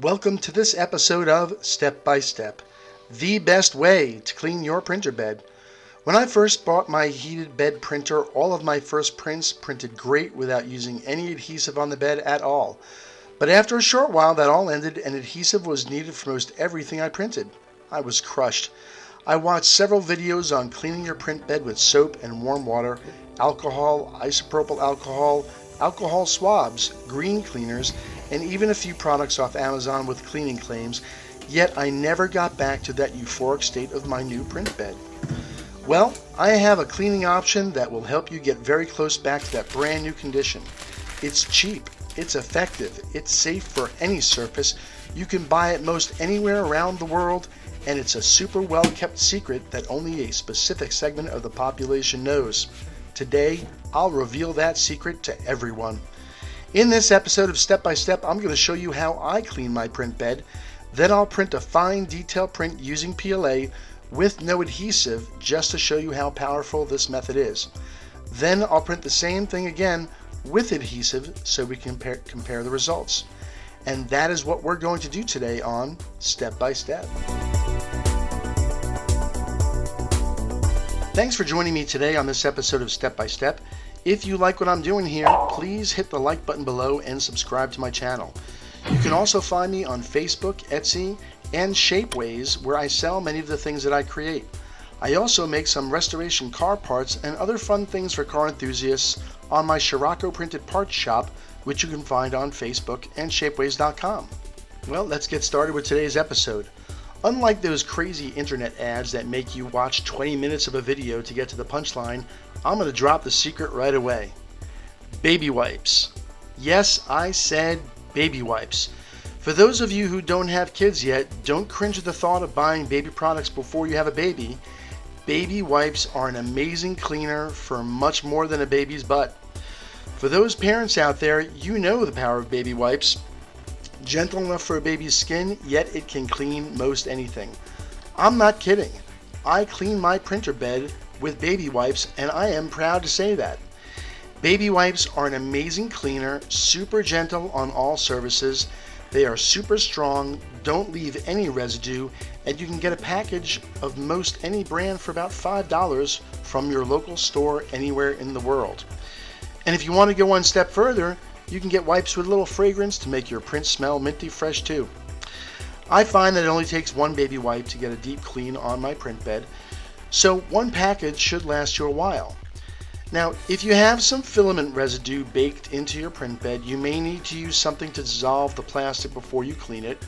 Welcome to this episode of Step by Step, the best way to clean your printer bed. When I first bought my heated bed printer, all of my first prints printed great without using any adhesive on the bed at all. But after a short while, that all ended and adhesive was needed for most everything I printed. I was crushed. I watched several videos on cleaning your print bed with soap and warm water, alcohol, isopropyl alcohol, alcohol swabs, green cleaners, and even a few products off Amazon with cleaning claims, yet I never got back to that euphoric state of my new print bed. Well, I have a cleaning option that will help you get very close back to that brand new condition. It's cheap, it's effective, it's safe for any surface, you can buy it most anywhere around the world, and it's a super well kept secret that only a specific segment of the population knows. Today, I'll reveal that secret to everyone. In this episode of Step by Step, I'm going to show you how I clean my print bed. Then I'll print a fine detail print using PLA with no adhesive just to show you how powerful this method is. Then I'll print the same thing again with adhesive so we can compare the results. And that is what we're going to do today on Step by Step. Thanks for joining me today on this episode of Step by Step. If you like what I'm doing here, please hit the like button below and subscribe to my channel. You can also find me on Facebook, Etsy, and Shapeways, where I sell many of the things that I create. I also make some restoration car parts and other fun things for car enthusiasts on my Scirocco printed parts shop, which you can find on Facebook and shapeways.com. Well, let's get started with today's episode. Unlike those crazy internet ads that make you watch 20 minutes of a video to get to the punchline, I'm going to drop the secret right away. Baby wipes. Yes, I said baby wipes. For those of you who don't have kids yet, don't cringe at the thought of buying baby products before you have a baby. Baby wipes are an amazing cleaner for much more than a baby's butt. For those parents out there, you know the power of baby wipes. Gentle enough for a baby's skin, yet it can clean most anything. I'm not kidding. I clean my printer bed with baby wipes, and I am proud to say that. Baby wipes are an amazing cleaner, super gentle on all surfaces. They are super strong, don't leave any residue, and you can get a package of most any brand for about $5 from your local store anywhere in the world. And if you want to go one step further, you can get wipes with a little fragrance to make your print smell minty fresh too. I find that it only takes one baby wipe to get a deep clean on my print bed, so one package should last you a while. Now, if you have some filament residue baked into your print bed, you may need to use something to dissolve the plastic before you clean it.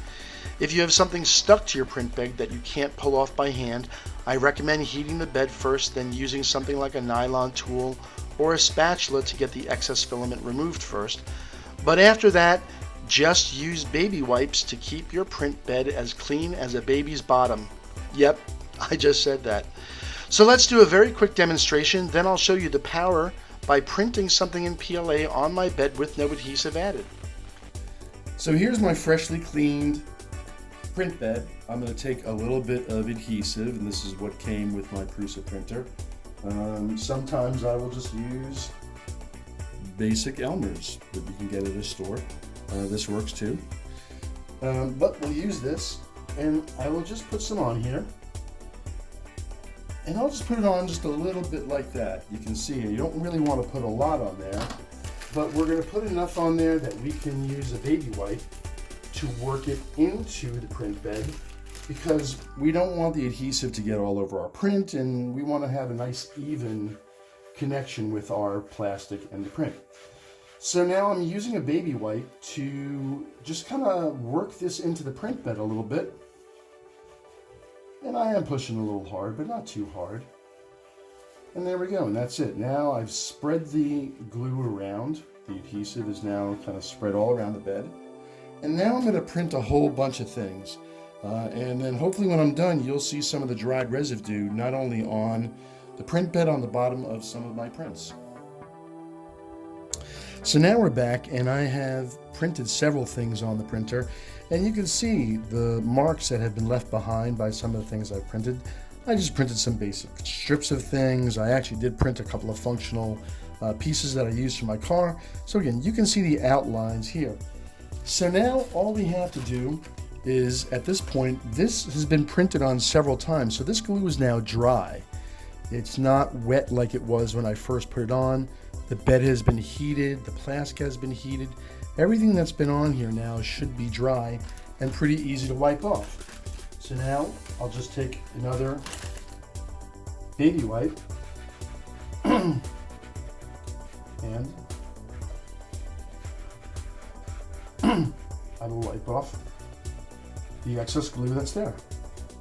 If you have something stuck to your print bed that you can't pull off by hand, I recommend heating the bed first, then using something like a nylon tool or a spatula to get the excess filament removed first. But after that, just use baby wipes to keep your print bed as clean as a baby's bottom. Yep, I just said that. So let's do a very quick demonstration, then I'll show you the power by printing something in PLA on my bed with no adhesive added. So here's my freshly cleaned print bed. I'm going to take a little bit of adhesive, and this is what came with my Prusa printer. Sometimes I will just use basic Elmer's that you can get at a store. This works too. But we'll use this, and I will just put some on here. And I'll just put it on just a little bit like that. You can see you don't really want to put a lot on there, but we're going to put enough on there that we can use a baby wipe to work it into the print bed, because we don't want the adhesive to get all over our print, and we want to have a nice even connection with our plastic and the print. So now I'm using a baby wipe to just kind of work this into the print bed a little bit. And I am pushing a little hard, but not too hard. And there we go, and that's it. Now I've spread the glue around. The adhesive is now kind of spread all around the bed. And now I'm going to print a whole bunch of things. And then hopefully when I'm done, you'll see some of the dried residue, not only on the print bed, on the bottom of some of my prints. So now we're back, and I have printed several things on the printer, and you can see the marks that have been left behind by some of the things I've printed. I just printed some basic strips of things. I actually did print a couple of functional pieces that I used for my car. So again, you can see the outlines here. So now all we have to do is, at this point, this has been printed on several times, so this glue is now dry. It's not wet like it was when I first put it on. The bed has been heated, the plastic has been heated. Everything that's been on here now should be dry and pretty easy to wipe off. So now I'll just take another baby wipe and I will wipe off the excess glue that's there.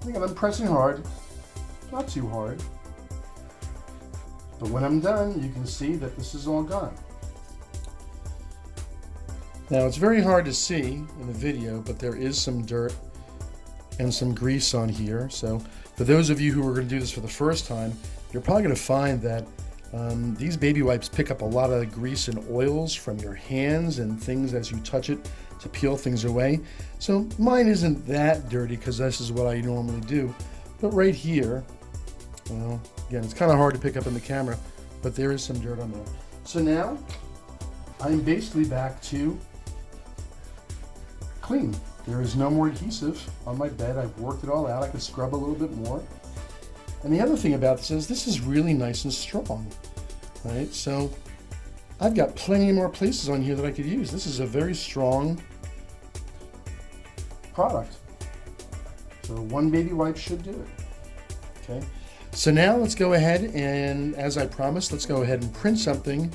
Again, I'm pressing hard, not too hard. But when I'm done, you can see that this is all gone. Now it's very hard to see in the video, but there is some dirt and some grease on here. So for those of you who are going to do this for the first time, you're probably going to find that these baby wipes pick up a lot of grease and oils from your hands and things as you touch it to peel things away. So mine isn't that dirty because this is what I normally do. But right here, well, again, it's kind of hard to pick up in the camera, but there is some dirt on there. So now I'm basically back to clean. There is no more adhesive on my bed. I've worked it all out. I could scrub a little bit more. And the other thing about this is really nice and strong, right? So I've got plenty more places on here that I could use. This is a very strong product. So one baby wipe should do it, okay? So now let's go ahead and, as I promised, let's go ahead and print something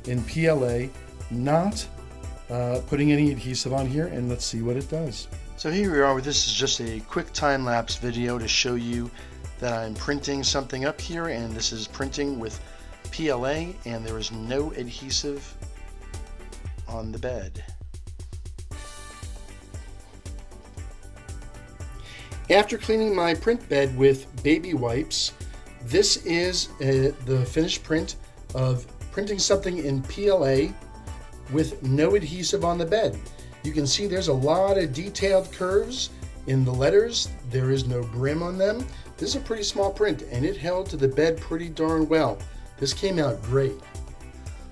in PLA, not putting any adhesive on here, and let's see what it does. So here we are. This is just a quick time-lapse video to show you that I'm printing something up here, and this is printing with PLA, and there is no adhesive on the bed. After cleaning my print bed with baby wipes, this is the finished print of printing something in PLA with no adhesive on the bed. You can see there's a lot of detailed curves in the letters. There is no brim on them. This is a pretty small print, and it held to the bed pretty darn well. This came out great.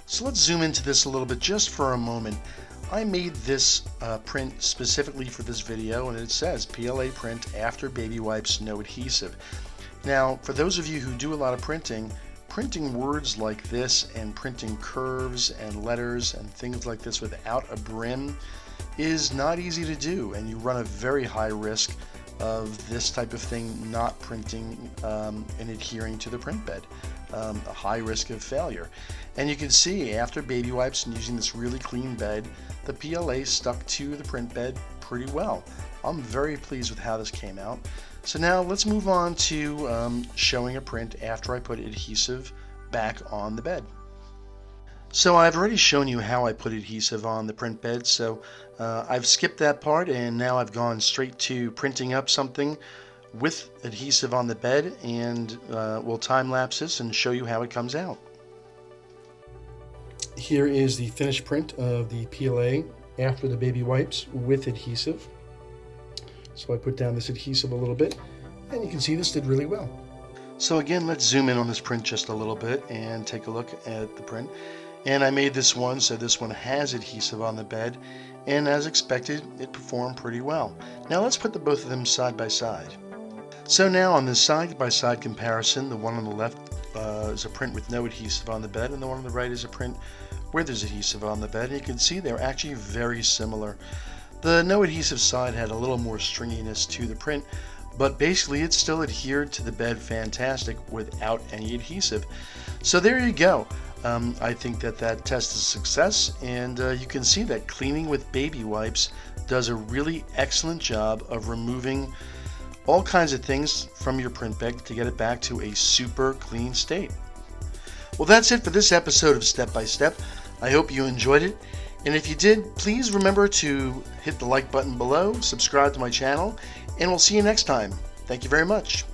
So let's zoom into this a little bit just for a moment. I made this print specifically for this video, and it says PLA print after baby wipes, no adhesive. Now, for those of you who do a lot of printing words like this and printing curves and letters and things like this without a brim is not easy to do, and you run a very high risk of this type of thing not printing and adhering to the print bed. A high risk of failure. And you can see after baby wipes and using this really clean bed, the PLA stuck to the print bed pretty well. I'm very pleased with how this came out. So now let's move on to showing a print after I put adhesive back on the bed. So I've already shown you how I put adhesive on the print bed, so I've skipped that part, and now I've gone straight to printing up something with adhesive on the bed, and we'll time lapse this and show you how it comes out. Here is the finished print of the PLA after the baby wipes with adhesive. So I put down this adhesive a little bit, and you can see this did really well. So again, let's zoom in on this print just a little bit and take a look at the print. And I made this one, so this one has adhesive on the bed, and as expected, it performed pretty well. Now let's put the both of them side by side. So now on this side-by-side comparison, the one on the left is a print with no adhesive on the bed, and the one on the right is a print where there's adhesive on the bed. And you can see they're actually very similar. The no adhesive side had a little more stringiness to the print, but basically it still adhered to the bed fantastic without any adhesive. So there you go. I think that test is a success, and you can see that cleaning with baby wipes does a really excellent job of removing all kinds of things from your print bed to get it back to a super clean state. Well, that's it for this episode of Step by Step. I hope you enjoyed it, and if you did, please remember to hit the like button below, subscribe to my channel, and we'll see you next time. Thank you very much.